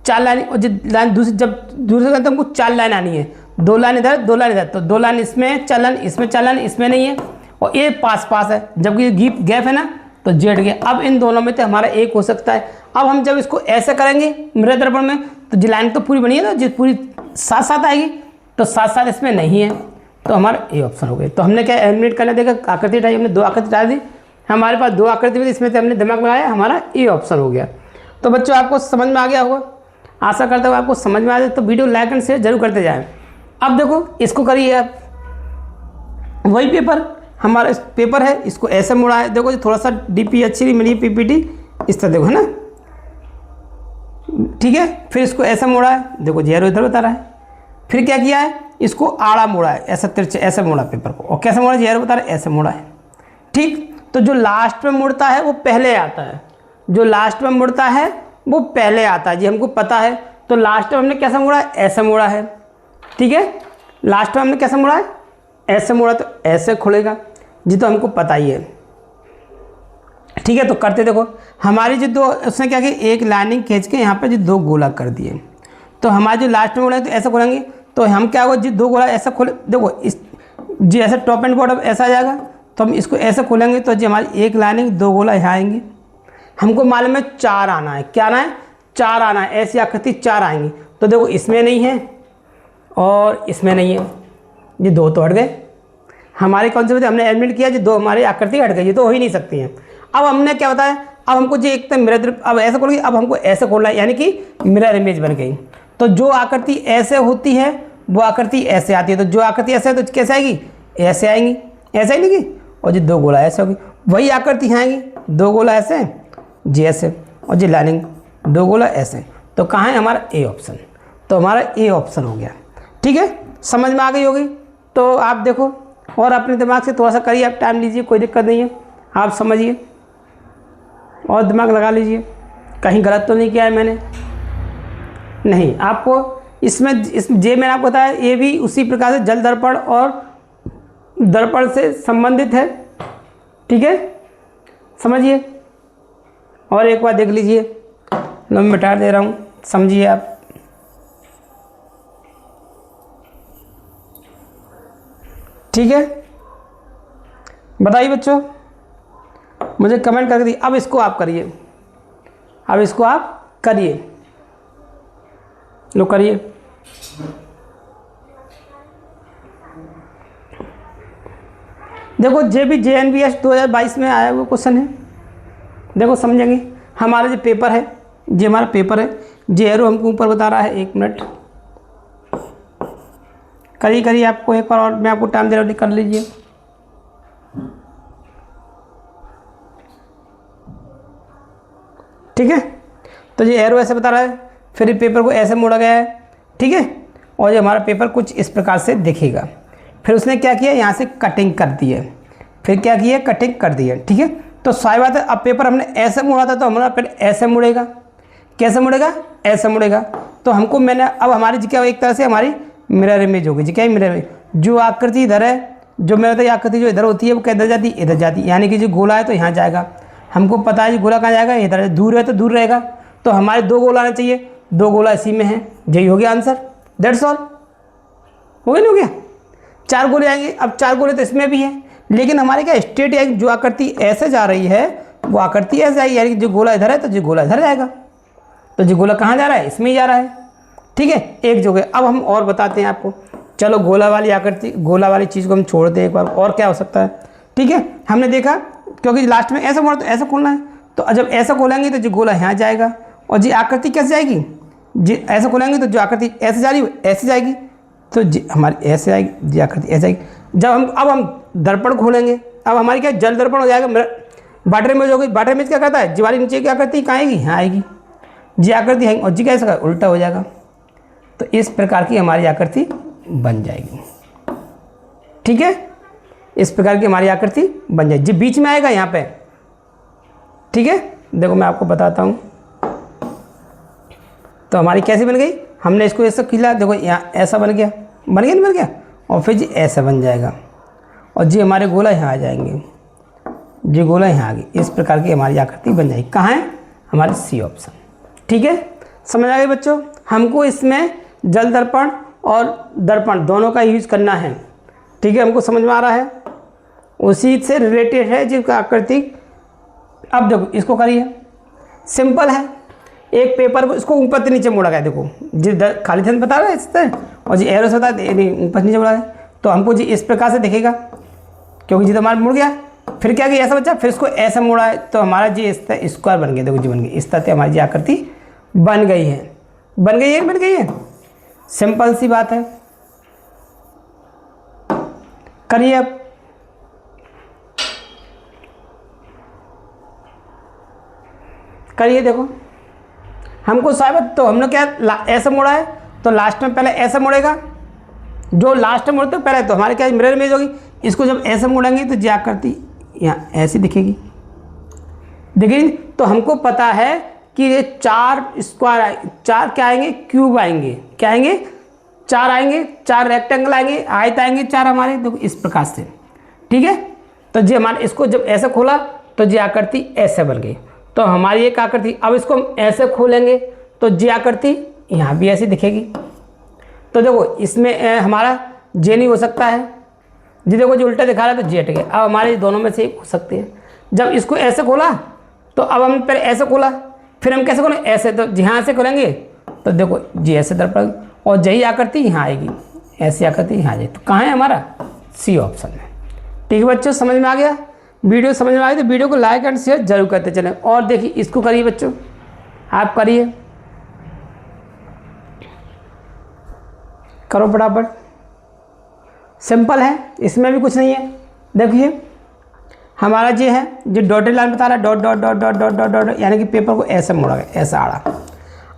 4 लाइन, और जो लाइन दूसरी, जब दूसरे तो हमको 4 लाइन आनी है, 2 लाइन इधर 2 लाइन इधर, तो 2 लाइन इसमें, 4 लाइन इसमें, 4 लाइन इसमें नहीं है, और ये पास है, जबकि गैप है ना, तो जेड गया। अब इन दोनों में तो हमारा एक हो सकता है। अब हम जब इसको ऐसे करेंगे मिरर दर्पण में, तो जो लाइन तो पूरी बनी है ना, जो पूरी साथ साथ आएगी, तो साथ साथ इसमें नहीं है, तो हमारा ए ऑप्शन हो गया। तो हमने क्या एलिमिनेट करना देखा, आकृति हटाई, हमने 2 आकृति हटा दी, हमारे पास 2 आकृति हुई, इसमें से हमने दिमाग लगाया, हमारा ए ऑप्शन हो गया। तो बच्चों आपको समझ में आ गया होगा, आशा करता हूँ आपको समझ में आ जाए। तो वीडियो लाइक एंड शेयर जरूर करते जाएं। अब देखो इसको करिए आप, वही पेपर हमारा पेपर है, इसको ऐसे मुड़ा है, देखो थोड़ा सा डीपी अच्छी नहीं मिली, पीपीटी इस तरह देखो, है ना, ठीक है। फिर इसको ऐसे मोड़ा है, देखो जेरो इधर बता रहा है। फिर क्या किया है, इसको आड़ा मोड़ा है, ऐसा तिरछे ऐसे मोड़ा पेपर को, और कैसे मोड़ा, जेरो बता रहा है, ऐसे मोड़ा है, ठीक। तो जो लास्ट में मुड़ता है वो पहले आता है, जो लास्ट में मुड़ता है वो पहले आता है जी, हमको पता है। तो लास्ट में हमने कैसा मोड़ा है, ऐसे मोड़ा है, ठीक है। लास्ट में हमने कैसे मोड़ा है, ऐसे मोड़ा, तो ऐसे खुलेगा जी, तो हमको पता ही है, ठीक है। तो करते देखो, हमारी जो 2, उसने क्या किया, एक लाइनिंग खींच के यहाँ पे जो 2 गोला कर दिए, तो हमारे जो लास्ट में मोड़ा तो ऐसे खोलेंगे, तो हम क्या होगा जी, 2 गोला ऐसा खोले, देखो इस जी ऐसे टॉप एंड बॉटम ऐसा आ जाएगा, तो हम इसको ऐसे खोलेंगे तो जी हमारी एक लाइनिंग 2 गोला यहाँ आएंगे। हमको मालूम है 4 आना है, क्या आना है, 4 आना है, ऐसी आकृति 4 आएंगी। तो देखो इसमें नहीं है और इसमें नहीं है, ये 2 तो हट गए हमारे कौन से बचे, हमने एलिमिनेट किया जी, 2 हमारी आकृति हट गई, ये तो हो ही नहीं सकती हैं। अब हमने क्या बताया, अब हमको जी एक तो मिरर, अब ऐसे खोलेंगे, अब हमको ऐसे खोलना है, यानी कि मिरर इमेज बन गई। तो जो आकृति ऐसे होती है वो आकृति ऐसे आती है, तो जो आकृति ऐसे है तो कैसे आएगी, ऐसे आएंगी, ऐसे आएगी, और जो 2 गोला ऐसे होगी, वही आकृति यहाँ आएंगी दो गोला ऐसे, जी ऐसे, और जी लाइनिंग दो गोला ऐसे। तो कहाँ है हमारा ए ऑप्शन, तो हमारा ए ऑप्शन हो गया। ठीक है, समझ में आ गई होगी। तो आप देखो और अपने दिमाग से थोड़ा सा करिए, आप टाइम लीजिए, कोई दिक्कत नहीं है, आप समझिए और दिमाग लगा लीजिए, कहीं गलत तो नहीं किया है मैंने, नहीं। आपको इसमें जे मैंने आपको बताया ये भी उसी प्रकार से जल दर्पण और दर्पण से संबंधित है। ठीक है, समझिए और एक बार देख लीजिए, मैं मिटा दे रहा हूँ, समझिए आप। ठीक है, बताइए बच्चों, मुझे कमेंट करके दी। अब इसको आप करिए, अब इसको आप करिए, लो करिए। देखो जे भी JNBS 2022 में आया हुआ क्वेश्चन है, देखो समझेंगे। हमारा जो पेपर है, जे हमारा पेपर है, जे एरो हमको ऊपर बता रहा है। 1 मिनट करिए करिए, आपको एक बार और मैं आपको टाइम दे रहा हूँ, कर लीजिए। ठीक है, तो ये एरो ऐसे बता रहा है, फिर ये पेपर को ऐसे मोड़ा गया है। ठीक है, और ये हमारा पेपर कुछ इस प्रकार से दिखेगा। फिर उसने क्या किया, यहाँ से कटिंग कर दी है, फिर क्या किया, कटिंग कर दी है। ठीक है, तो सारी बात है। अब पेपर हमने ऐसे मोड़ा था, तो हमारा फिर ऐसे मुड़ेगा। कैसे मुड़ेगा, ऐसे मुड़ेगा। तो हमको मैंने अब हमारी जी क्या, एक तरह से हमारी मिरर इमेज होगी जी, क्या मिरर इमेज। जो आकृति इधर है, जो मेरा तो आकृति जो इधर होती है वो इधर जाती है, इधर जाती है, यानी कि जो गोला है तो यहाँ जाएगा। हमको पता है जी गोला कहाँ जाएगा, इधर। दूर है तो दूर रहेगा। तो हमारे दो गोला आना चाहिए, दो गोला इसी में है, यही हो गया आंसर। दैट्स ऑल, हो गया नहीं हो गया। 4 गोले आएंगे, अब 4 गोले तो इसमें भी है, लेकिन हमारे क्या स्ट्रेट है, जो आकृति ऐसे जा रही है वो आकृति ऐसे जाएगी, यानी कि जो गोला इधर है तो जो गोला इधर जाएगा। तो जो गोला कहाँ जा रहा है, इसमें ही जा रहा है। ठीक है, एक जो है। अब हम और बताते हैं आपको। चलो गोला वाली आकृति, गोला वाली चीज़ को हम छोड़ते हैं एक बार, और क्या हो सकता है। ठीक है, हमने देखा क्योंकि लास्ट में ऐसा मोड़ा तो ऐसा खोलना है, तो जब ऐसा खोलेंगे तो जो गोला यहाँ जाएगा, और जी आकृति कैसे जाएगी, जी ऐसा खोलेंगे तो जो आकृति ऐसे जा रही है ऐसे जाएगी, तो जी हमारी ऐसे आएगी, जी आकृति ऐसे आएगी। जब हम दर्पण खोलेंगे, अब हमारी क्या जल दर्पण हो जाएगा, वाटर इमेज हो गई। वाटर इमेज क्या करता है, जी वाली नीचे की आकृति कहाँ आएगी, यहाँ आएगी, जी आकृति आएगी, और जी कैसे उल्टा हो जाएगा। तो इस प्रकार की हमारी आकृति बन जाएगी। ठीक है, इस प्रकार की हमारी आकृति बन जाएगी, जी बीच में आएगा यहाँ पे। ठीक है, देखो मैं आपको बताता हूँ। तो हमारी कैसी बन गई, हमने इसको ऐसा खिला, देखो यहाँ ऐसा बन गया, बन गया नहीं बन गया, और फिर जी ऐसा बन जाएगा, और जी हमारे गोला यहाँ आ जाएंगे, जी गोला यहाँ आ गई। इस प्रकार की हमारी आकृति बन जाएगी। कहाँ है, हमारे सी ऑप्शन। ठीक है, समझ आ गई बच्चों। हमको इसमें जल दर्पण और दर्पण दोनों का यूज करना है। ठीक है, हमको समझ में आ रहा है, उसी से रिलेटेड है जिसका आकृति। अब देखो इसको करिए, सिंपल है। एक पेपर को इसको ऊपर से नीचे मोड़ा गया, देखो जी खाली थे बता रहा है इस तरह, और जी एरो से बता नहीं ऊपर नीचे मोड़ा है, तो हमको जी इस प्रकार से दिखेगा, क्योंकि जी तो हमारा मुड़ गया। फिर क्या किया ऐसा बच्चा, फिर इसको ऐसा मोड़ा है, तो हमारा जी इस तरह स्क्वायर बन गया। देखो जी बन गई, इस तरह से हमारी जी आकृति बन गई है, बन गई है, बन गई है। सिंपल सी बात है, करिए अब। करिए, देखो हमको साहब, तो हमने क्या ऐसा मोड़ा है, तो लास्ट में पहले ऐसा मोड़ेगा, जो लास्ट में मोड़ते पहले, तो हमारे क्या मिरर इमेज होगी। इसको जब ऐसे मोड़ेंगे तो जी आकृति यहाँ ऐसी दिखेगी, दिखेगी। तो हमको पता है कि ये 4 स्क्वायर, 4 क्या आएंगे, क्यूब आएंगे, क्या आएंगे, 4 आएंगे, 4 रेक्टेंगल आएंगे, आयत आएंगे 4 हमारे, देखो इस प्रकार से। ठीक है, तो जी हमारे इसको जब ऐसे खोला तो जी आकृति ऐसे बन गई, तो हमारी एक आकृति। अब इसको हम ऐसे खोलेंगे तो जी आकृति यहाँ भी ऐसी दिखेगी। तो देखो इसमें हमारा जे नहीं हो सकता है, जी देखो जो उल्टा दिखा रहा है तो जी हट गया। अब हमारे दोनों में से एक हो सकते हैं। जब इसको ऐसे खोला तो अब हम पहले ऐसे खोला, फिर हम कैसे खोलें, ऐसे, तो यहाँ से खोलेंगे तो देखो जी ऐसे दर्पण, और यही आकृति यहाँ आएगी, ऐसी आकृति यहाँ आ जाएगी। तो कहाँ है हमारा, सी ऑप्शन है। ठीक है बच्चों, समझ में आ गया। वीडियो समझ में आ गई तो वीडियो को लाइक एंड शेयर जरूर करते चलें। और देखिए इसको करिए बच्चों, आप करिए, करो फटाफट। सिंपल है, इसमें भी कुछ नहीं है। देखिए हमारा ये है जो डॉटेड लाइन बता रहा है, dot dot dot dot dot dot dot, यानी कि पेपर को ऐसे मोड़ा गया, ऐसा आड़ा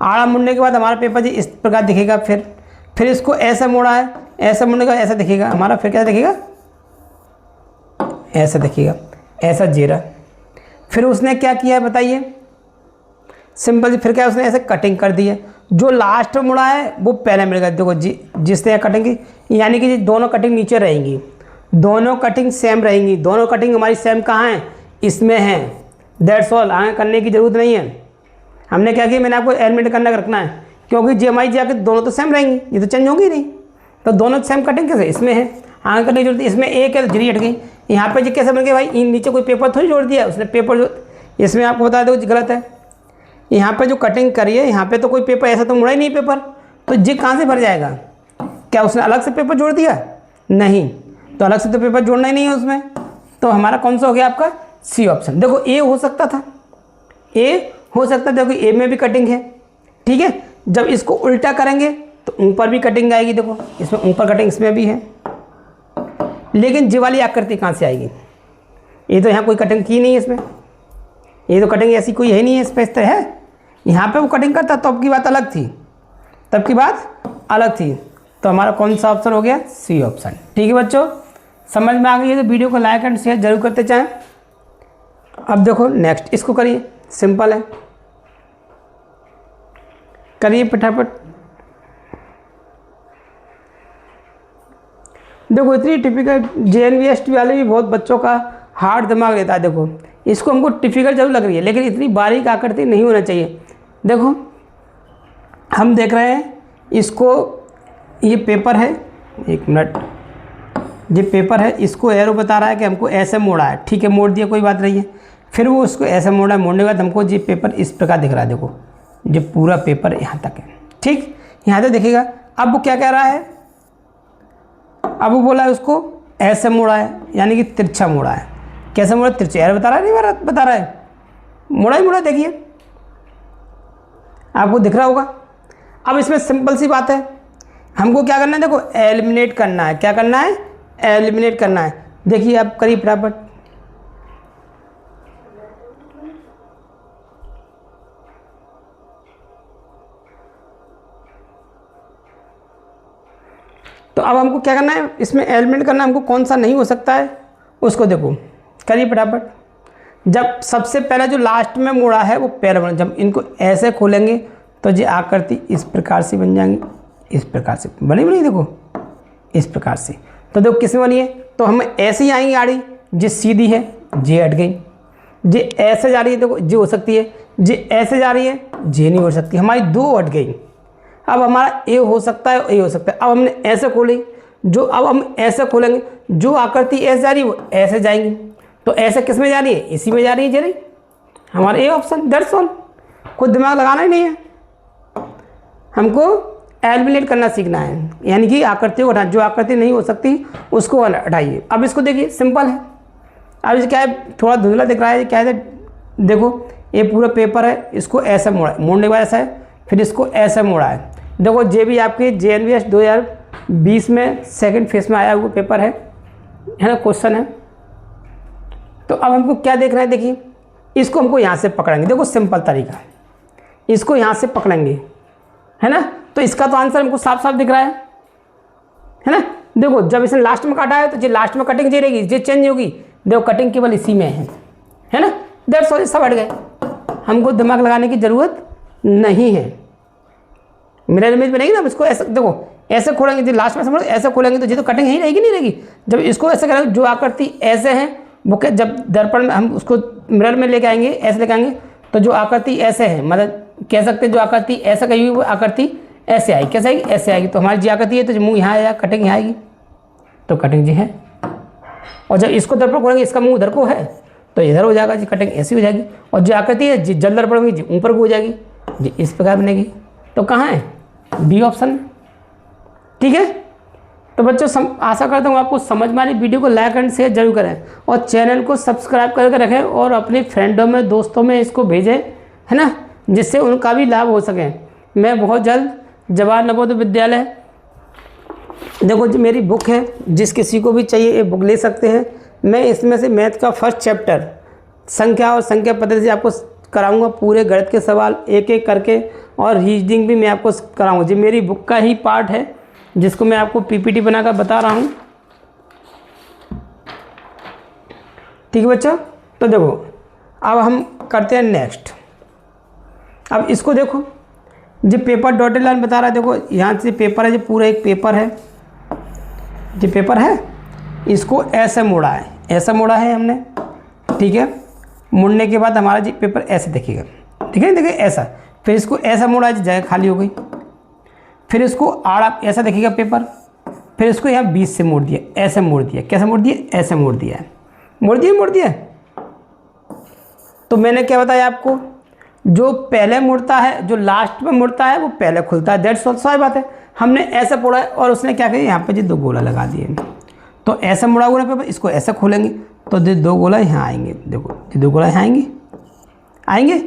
आड़ा मुड़ने के बाद हमारा पेपर जी इस प्रकार दिखेगा। फिर इसको ऐसा मोड़ा है, ऐसा मुड़ने के बाद ऐसा दिखेगा हमारा, फिर क्या दिखेगा, ऐसा दिखेगा, ऐसा जीरा। फिर उसने क्या किया है बताइए, सिंपल। फिर क्या उसने ऐसे कटिंग कर दी है, जो लास्ट में मुड़ा है वो पहले मिलेगा। देखो जी, जिसने कटिंग की, यानी कि दोनों कटिंग नीचे रहेंगी, दोनों कटिंग सेम रहेंगी, दोनों कटिंग हमारी सेम कहाँ है, इसमें है। दैट्स ऑल, आगे करने की जरूरत नहीं है। हमने क्या किया, मैंने आपको एलिमिनेट करना रखना है, क्योंकि जी हमारी जाके दोनों तो सेम रहेंगी, ये तो चेंज होंगी नहीं, तो दोनों सेम कटिंग कैसे, इसमें है, आगे करने की जरूरत। इसमें एक है तो जरी हट गई। यहाँ पे जी कैसे बन गया भाई, नीचे कोई पेपर थोड़ी जोड़ दिया उसने, पेपर जो इसमें आपको बता दो गलत है। यहाँ पे जो कटिंग करी है, यहाँ पे तो कोई पेपर ऐसा तो मुड़ा ही नहीं पेपर, तो जी कहाँ से भर जाएगा, क्या उसने अलग से पेपर जोड़ दिया, नहीं, तो अलग से तो पेपर जोड़ना ही नहीं है उसमें। तो हमारा कौन सा हो गया आपका, सी ऑप्शन। देखो ए हो सकता था, ए हो सकता है, देखो ए में भी कटिंग है, ठीक है। जब इसको उल्टा करेंगे तो ऊपर भी कटिंग आएगी, देखो इसमें ऊपर कटिंग इसमें भी है, लेकिन जी वाली आकृति कहाँ से आएगी, ये तो यहाँ कोई कटिंग की नहीं है इसमें, ये तो कटिंग ऐसी कोई है नहीं है, इस पर इस तरह है। यहाँ पे वो कटिंग करता तब की बात अलग थी, तब की बात अलग थी। तो हमारा कौन सा ऑप्शन हो गया, सी ऑप्शन। ठीक है बच्चों, समझ में आ गई है तो वीडियो को लाइक एंड शेयर जरूर करते चाहें। अब देखो नेक्स्ट, इसको करिए, सिंपल है, करिए फटाफट। देखो इतनी टिपिकल JNVST वाले भी बहुत बच्चों का हार्ड दिमाग लेता है। देखो इसको हमको टिपिकल जरूर लग रही है, लेकिन इतनी बारीक आकृति नहीं होना चाहिए। देखो हम देख रहे हैं इसको, ये पेपर है, एक मिनट, ये पेपर है, इसको एरो बता रहा है कि हमको ऐसे मोड़ा है, ठीक है, मोड़ दिया, कोई बात नहीं है। फिर वो उसको ऐसे मोड़ा, मोड़ने के बाद हमको ये पेपर इस प्रकार दिख रहा है। देखो ये पूरा पेपर यहाँ तक है, ठीक, यहाँ तक दिखेगा। अब वो क्या कह रहा है, अब वो बोला है उसको ऐसे मोड़ा है, यानी कि तिरछा मोड़ा है। कैसे मोड़ा, तिरछा, एरो बता रहा है, नहीं बता रहा है, मोड़ा ही मोड़ा, देखिए आपको दिख रहा होगा। अब इसमें सिंपल सी बात है, हमको क्या करना है, देखो एलिमिनेट करना है। क्या करना है, एलिमिनेट करना है। देखिए आप करिए फटाफट, तो अब हमको क्या करना है, इसमें एलिमिनेट करना है हमको, कौन सा नहीं हो सकता है उसको देखो, करिए फटाफट। जब सबसे पहले जो लास्ट में मोड़ा है वो पैर बन, जब इनको ऐसे खोलेंगे तो ये आकृति इस प्रकार से बन जाएंगी, इस प्रकार से बनी बनी, देखो इस प्रकार से। तो देखो किस में बनी है, तो हम ऐसे ही आएंगे आड़ी, जे सीधी है, जे हट गई, जे ऐसे जा रही है, देखो जे हो सकती है, जे ऐसे जा रही है, जे नहीं हो सकती, हमारी दो हट गई। अब हमारा ए हो सकता है, ए हो सकता है। अब हमने ऐसे खोली, जो अब हम ऐसे खोलेंगे, जो आकृति ऐसे जा रही है वो ऐसे जाएंगी, तो ऐसे किस में जा रही है, इसी में जा रही है, जरी हमारा ए ऑप्शन। दैट्स ऑल, कोई दिमाग लगाना ही नहीं है, हमको एलिमिनेट करना सीखना है, यानी कि आकृतियों को हटाना, जो आकृति नहीं हो सकती उसको हटाइए। अब इसको देखिए, सिंपल है। अब इसे क्या है, थोड़ा धुंधला दिख रहा है, क्या है, देखो ये पूरा पेपर है, इसको ऐसा मोड़ा, मोड़ने के बाद ऐसा है, फिर इसको ऐसा मोड़ा है। देखो ये भी आपके JNVS 2020 में सेकंड फेज में आया हुआ पेपर है ना, क्वेश्चन है। तो अब हमको क्या देख रहे हैं, देखिए इसको हमको यहाँ से पकड़ेंगे, देखो सिंपल तरीका, इसको यहाँ से पकड़ेंगे, है ना। तो इसका तो आंसर हमको साफ साफ दिख रहा है ना। देखो जब इसने लास्ट में काटा है तो ये लास्ट में कटिंग रहेगी, ये चेंज होगी, देखो कटिंग केवल इसी में है ना। दैट्स ऑल, सब हट गए, हमको दिमाग लगाने की ज़रूरत नहीं है। मिरर इमेज बनेगी ना, इसको ऐसे देखो, ऐसे खोलेंगे, जो लास्ट में समझो ऐसे खोलेंगे तो ये तो कटिंग ही रहेगी, नहीं रहेगी। जब इसको ऐसे करेंगे, जो आकृति ऐसे हैं वो क्या, जब दर्पण में हम उसको मिरर में लेके आएंगे, ऐसे लेके आएंगे, तो जो आकृति ऐसे है, मतलब कह सकते हैं जो आकृति ऐसा कही हुई वो आकृति ऐसे आएगी, कैसे आएगी, ऐसे आएगी। तो हमारी जी आकृति है तो जो मुँह यहाँ आएगा, कटिंग यहाँ आएगी, तो कटिंग जी है। और जब इसको दर्पण खोलेंगे, इसका मुँह उधर को है तो इधर हो जाएगा जी, कटिंग ऐसी हो जाएगी। और जो आकृति है जी जल दर्पण में जी ऊपर को हो जाएगी, जी इस प्रकार बनेगी। तो कहाँ है, बी ऑप्शन में, ठीक है। तो बच्चों आशा करता हूँ आपको समझ में आ रही। वीडियो को लाइक एंड शेयर जरूर करें और चैनल को सब्सक्राइब करके रखें और अपने फ्रेंडों में, दोस्तों में इसको भेजें, है ना, जिससे उनका भी लाभ हो सके। मैं बहुत जल्द जवाहर नवोदय विद्यालय, देखो जो मेरी बुक है, जिस किसी को भी चाहिए ये बुक ले सकते हैं। मैं इसमें से मैथ का फर्स्ट चैप्टर संख्या और संख्या पद्धति से आपको कराऊंगा, पूरे गणित के सवाल एक एक करके, और रीजनिंग भी मैं आपको कराऊंगा। जी मेरी बुक का ही पार्ट है जिसको मैं आपको पीपीटी बनाकर बता रहा हूँ। ठीक है बच्चा, तो देखो अब हम करते हैं नेक्स्ट। अब इसको देखो, जो पेपर डॉटेड लाइन बता रहा है, देखो यहाँ से पेपर है, जो पूरा एक पेपर है, जो पेपर है इसको ऐसे मोड़ा है, ऐसा मोड़ा है हमने। ठीक है, मुड़ने के बाद हमारा जी पेपर ऐसे दिखेगा, ठीक है, देखिए ऐसा। फिर इसको ऐसा मोड़ा है, जगह खाली हो गई। फिर इसको आड़ा ऐसा दिखेगा पेपर। फिर इसको यहाँ बीच से मोड़ दिया, ऐसे मोड़ दिया। कैसे मोड़ दिया? ऐसे मोड़ दिया है। मोड़ दिया। तो मैंने क्या बताया आपको, जो पहले मुड़ता है, जो लास्ट में मुड़ता है, वो पहले खुलता है। दैट्स ऑल, सही बात है। हमने ऐसा पोड़ा है और उसने क्या किया, यहाँ पे जी 2 गोला लगा दिए। तो ऐसा मुड़ा हुआ पेपर, इसको ऐसा खोलेंगे तो जो 2 गोला यहाँ आएंगे। देखो ये 2 गोला यहाँ आएंगे।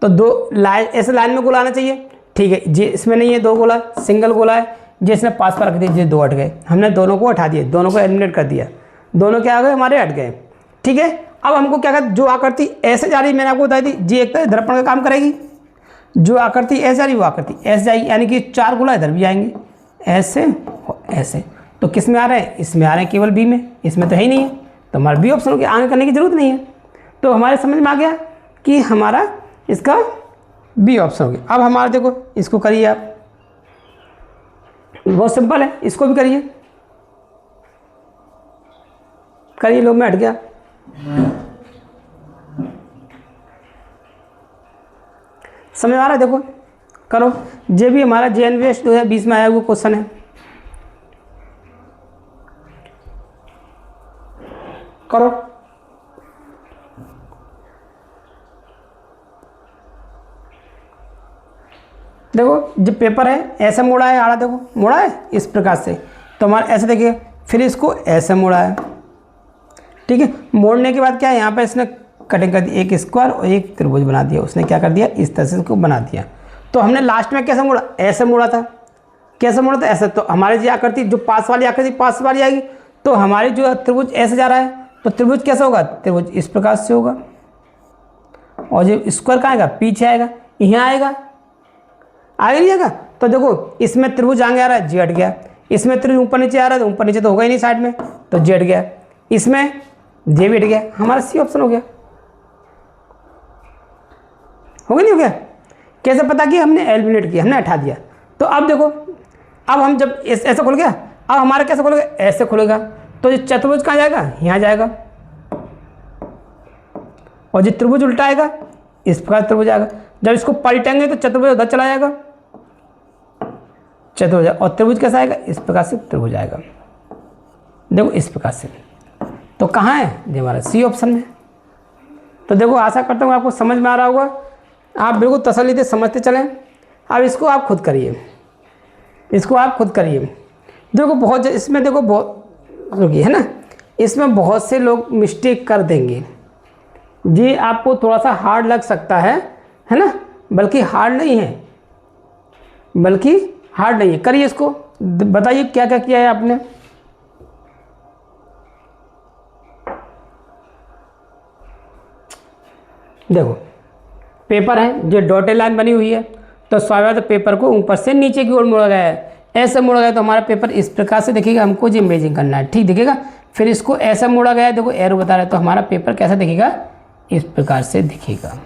तो 2 लाइन ऐसे लाइन में गोला आना चाहिए। ठीक है जी, इसमें नहीं है 2 गोला, सिंगल गोला है। जिसने पास पर रख दिया, ये 2 हट गए। हमने दोनों को हटा दिए, दोनों को एलिमिनेट कर दिया। दोनों क्या आ गए, हमारे हट गए। ठीक है, अब हमको क्या कर, जो आकृति ऐसे जा रही, मैंने आपको बताई थी जी, एक तो दर्पण का काम करेगी। जो आकृति ऐसे जा रही, वो आकृति ऐसे जाएगी, यानी कि 4 गोला इधर भी आएंगे, ऐसे और ऐसे। तो किस में आ रहे हैं? इसमें आ रहे हैं, केवल बी में। इसमें तो है ही नहीं है, तो हमारा बी ऑप्शन हो गया, आगे करने की जरूरत नहीं है। तो हमारे समझ में आ गया कि हमारा इसका बी ऑप्शन हो गया। अब हमारा देखो, इसको करिए आप, बहुत सिंपल है, इसको भी करिए। लो, मैं हट गया। समझ आ रहा है? देखो करो, ये भी हमारा JNVS 2020 में आया हुआ क्वेश्चन है। करो। देखो जो पेपर है ऐसे मोड़ा है, आड़ा देखो मोड़ा है इस प्रकार से। तो हमारा ऐसे देखिए, फिर इसको ऐसे मोड़ा है। ठीक है, मोड़ने के बाद क्या है, यहाँ पे इसने कटिंग कर दी, एक स्क्वायर और एक त्रिभुज बना दिया। उसने क्या कर दिया, इस तरह से इसको बना दिया। तो हमने लास्ट में कैसे मोड़ा, ऐसे मोड़ा था। कैसे मोड़ा था? ऐसे। तो हमारी जो आकृति, जो पास वाली आकृति पास वाली आएगी, तो हमारी जो त्रिभुज ऐसे जा रहा है, तो त्रिभुज कैसा होगा, त्रिभुज इस प्रकार से होगा। और जो स्क्वायर कहाँ आएगा, पीछे आएगा, यहाँ आएगा, आगे नहीं आएगा। तो देखो इसमें त्रिभुज आगे आ रहा है, जी हट गया। इसमें त्रिभुज ऊपर नीचे आ रहा है, तो ऊपर नीचे तो होगा ही नहीं साइड में, तो जी हट गया। इसमें जे भी हट गया, हमारा सी ऑप्शन हो गया। हो गया नहीं हो गया? कैसे पता कि हमने एलिमिनेट किया, हमने हटा दिया। तो अब देखो, अब हम जब ऐसा खुल गया, अब हमारा कैसे खुलेगा, ऐसे खुलेगा। तो ये चतुर्भुज कहाँ जाएगा, यहाँ जाएगा। और जो त्रिभुज उल्टा आएगा, इस प्रकार त्रिभुज आएगा। जब इसको पलटेंगे तो चतुर्भुज उधर चला जाएगा, चतुर्भुज। और त्रिभुज कैसा आएगा, इस प्रकार से त्रिभुज आएगा। देखो इस प्रकार से। तो कहाँ है, ये हमारा सी ऑप्शन में। तो देखो, आशा करता हूँ आपको समझ में आ रहा होगा। आप बिल्कुल तसल्ली से समझते चलें। अब इसको आप खुद करिए, इसको आप खुद करिए। देखो बहुत, इसमें देखो बहुत रुकिए, है ना, इसमें बहुत से लोग मिस्टेक कर देंगे। ये आपको थोड़ा सा हार्ड लग सकता है ना, बल्कि हार्ड नहीं है, करिए इसको। बताइए क्या क्या किया है आपने। देखो पेपर है, जो डॉटेड लाइन बनी हुई है, तो स्वाभाविक पेपर को ऊपर से नीचे की ओर मोड़ा गया है। ऐसे मोड़ा गया तो हमारा पेपर इस प्रकार से दिखेगा। हमको जो इमेजिंग करना है, ठीक दिखेगा। फिर इसको ऐसा मोड़ा गया है, देखो एरो बता रहा है, तो हमारा पेपर कैसा दिखेगा, इस प्रकार से दिखेगा।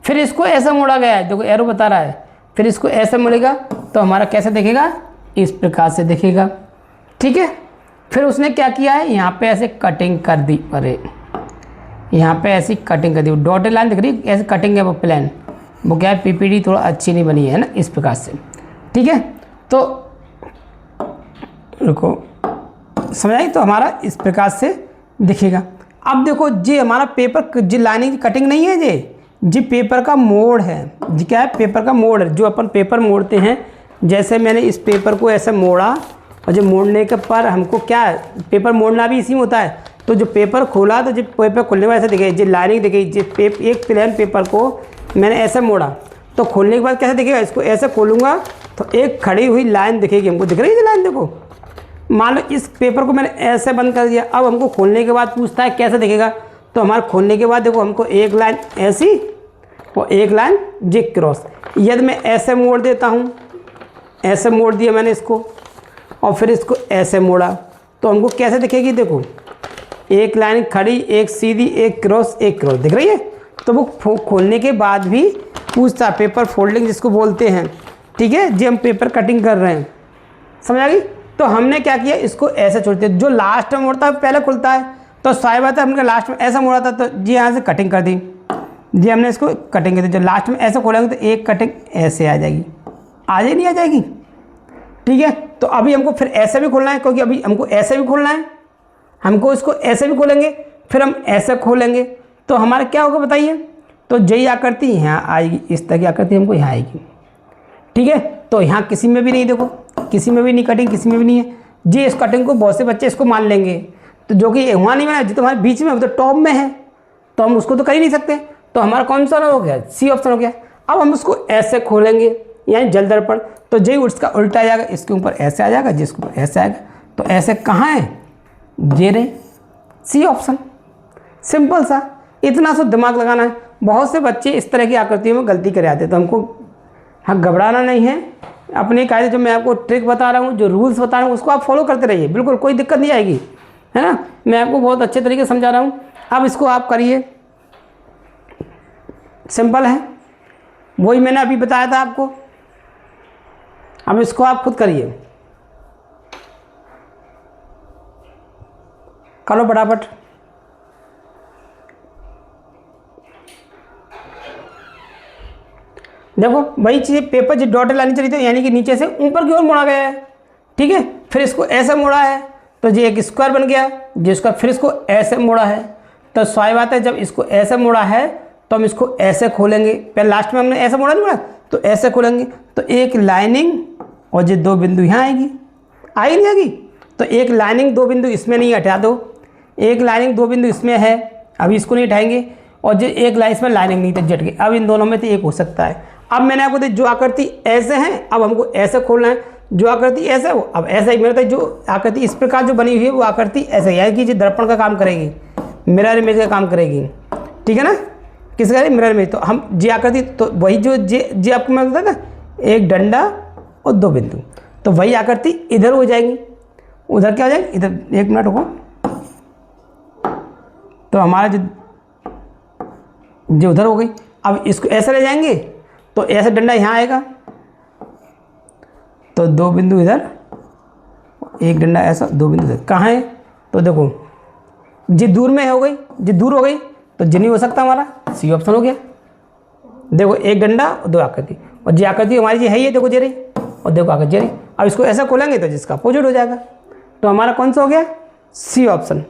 फिर इसको ऐसा मोड़ा गया है, देखो एरो बता रहा है। फिर इसको ऐसा मोड़ेगा तो हमारा कैसा दिखेगा, इस प्रकार से दिखेगा। ठीक है, फिर उसने क्या किया है, यहाँ पे ऐसे कटिंग कर दी। अरे यहाँ पे ऐसी कटिंग कर दी, डॉटेड लाइन दिख रही है, ऐसे कटिंग है वो प्लान। वो क्या है, पीपीटी थोड़ा अच्छी नहीं बनी है ना, इस प्रकार से। ठीक है, तो रुको, समझ आई? तो हमारा इस प्रकार से दिखेगा। अब देखो जी, हमारा पेपर जी लाइनिंग की कटिंग नहीं है, जी पेपर का मोड़ है। जी क्या है, पेपर का मोड़ है, जो अपन पेपर मोड़ते हैं। जैसे मैंने इस पेपर को ऐसे मोड़ा, और जो मोड़ने के पर हमको क्या है, पेपर मोड़ना भी इसी में होता है। तो जो पेपर खोला, तो जो पेपर खुलने में ऐसे दिखे, जो लाइनिंग दिखेगी। जो एक प्लेन पेपर को मैंने ऐसे मोड़ा, तो खोलने के बाद कैसे दिखेगा, इसको ऐसे खोलूँगा तो एक खड़ी हुई लाइन दिखेगी हमको। दिख रही है लाइन, देखो मान लो इस पेपर को मैंने ऐसे बंद कर दिया, अब हमको खोलने के बाद पूछता है कैसे दिखेगा। तो हमारे खोलने के बाद देखो हमको एक लाइन ऐसी और एक लाइन जे क्रॉस। यदि मैं ऐसे मोड़ देता हूँ, ऐसे मोड़ दिया मैंने इसको और फिर इसको ऐसे मोड़ा, तो हमको कैसे दिखेगी, देखो एक लाइन खड़ी, एक सीधी, एक क्रॉस दिख रही है। तो वो खोलने के बाद भी पूछता है, पेपर फोल्डिंग जिसको बोलते हैं, ठीक है जी, हम पेपर कटिंग कर रहे हैं, समझ आ गई। तो हमने क्या किया, इसको ऐसे छोड़ दिया, जो लास्ट में मोड़ता है पहले खुलता है। तो सारी बात है, हमने लास्ट में ऐसा मोड़ा था तो जी यहाँ से कटिंग कर दी जी, हमने इसको कटिंग कर दी। जो लास्ट में ऐसे खोलेंगे तो एक कटिंग ऐसे आ जाएगी, आ जाए नहीं आ जाएगी, ठीक है। तो अभी हमको फिर ऐसे भी खोलना है, क्योंकि अभी हमको ऐसे भी खोलना है, हमको इसको ऐसे भी खोलेंगे, फिर हम ऐसे खोलेंगे, तो हमारा क्या होगा बताइए। तो जई आकृति यहाँ आएगी, इस तरह की आकृति हमको यहाँ आएगी, ठीक है। तो यहाँ किसी में भी नहीं, देखो किसी में भी नहीं कटिंग, किसी में भी नहीं है जी। इस कटिंग को बहुत से बच्चे इसको मान लेंगे, तो जो कि वहाँ नहीं बना जी, तो हमारे बीच में, तो टॉप में है, तो हम उसको तो कर ही नहीं सकते। तो हमारा कौन सा हो गया, सी ऑप्शन हो गया। अब हम उसको ऐसे खोलेंगे, यानी जल दर्पण, तो जय उसका उल्टा आ जाएगा, इसके ऊपर ऐसे आ जाएगा, जिसके ऊपर ऐसे आएगा। तो ऐसे कहाँ है, ये रे सी ऑप्शन, सिंपल सा, इतना सा दिमाग लगाना है। बहुत से बच्चे इस तरह की आकृतियों में गलती कर आते हैं, तो हमको हाँ घबराना नहीं है। अपने कायदे, जो मैं आपको ट्रिक बता रहा हूँ, जो रूल्स बता रहा हूँ, उसको आप फॉलो करते रहिए, बिल्कुल कोई दिक्कत नहीं आएगी, है ना। मैं आपको बहुत अच्छे तरीके से समझा रहा हूँ। अब इसको आप करिए, सिंपल है, वही मैंने अभी बताया था आपको। अब इसको आप खुद करिए, करो फटाफट। देखो वही चीज़, पेपर जो डॉटेड लाइन चली थी, यानी कि नीचे से ऊपर की ओर मोड़ा गया है, ठीक है। फिर इसको ऐसे मोड़ा है, तो ये एक स्क्वायर बन गया, जिसका फिर इसको ऐसे मोड़ा है। तो स्वाभाविक बात है, जब इसको ऐसे मोड़ा है तो हम इसको ऐसे खोलेंगे। पहले लास्ट में हमने ऐसे मोड़ा नहीं मोड़ा, तो ऐसे खोलेंगे, तो एक लाइनिंग और ये दो बिंदु यहाँ आएगी, आई नहीं आएगी। तो एक लाइनिंग दो बिंदु इसमें नहीं, हटा दो, एक लाइनिंग दो बिंदु इसमें है, अभी इसको नहीं हटाएंगे। और जो एक लाइन इसमें लाइनिंग नहीं थी, जट गई। अब इन दोनों में से एक हो सकता है। अब मैंने आपको जो आकृति ऐसे है, अब हमको ऐसे खोलना है। जो आकृति ऐसे है वो अब ऐसा ही, मेरा जो आकृति इस प्रकार जो बनी हुई है वो आकृति ऐसे है कि जो दर्पण का काम करेगी, मिरर इमेज का काम करेगी, ठीक है ना। किसका करेगी, मिरर इमेज। तो हम जी आकृति, तो वही जो जी आपको मैं बताया ना, एक डंडा और दो बिंदु, तो वही आकृति इधर हो जाएगी, उधर क्या हो जाएगी, इधर। एक मिनट रुको, तो हमारा जो उधर हो गई। अब इसको ऐसे ले जाएंगे, तो ऐसे डंडा यहाँ आएगा, तो दो बिंदु इधर, एक डंडा ऐसा, दो बिंदु इधर। कहाँ है, तो देखो जी दूर में हो गई, जी दूर हो गई, तो जी नहीं हो सकता, हमारा सी ऑप्शन हो गया। देखो एक डंडा और दो आकृति, और जी आकृति हमारी जी है ये, देखो जे रही, और देखो आकृति जे रही। अब इसको ऐसा खोलेंगे तो जिसका अपोजिट हो जाएगा, तो हमारा कौन सा हो गया, सी ऑप्शन।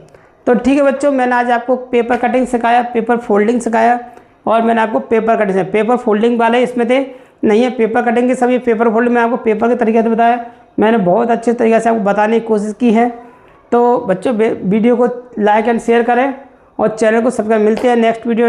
तो ठीक है बच्चों, मैंने आज आपको पेपर कटिंग सिखाया, पेपर फोल्डिंग सिखाया, और मैंने आपको पेपर कटिंग से, पेपर फोल्डिंग वाले इसमें थे नहीं है, पेपर कटिंग के सभी पेपर फोल्डिंग में आपको पेपर के तरीके से बताया। मैंने बहुत अच्छे तरीके से आपको बताने की कोशिश की है। तो बच्चों वीडियो को लाइक एंड शेयर करें और चैनल को सब्सक्राइब। मिलते हैं नेक्स्ट वीडियो।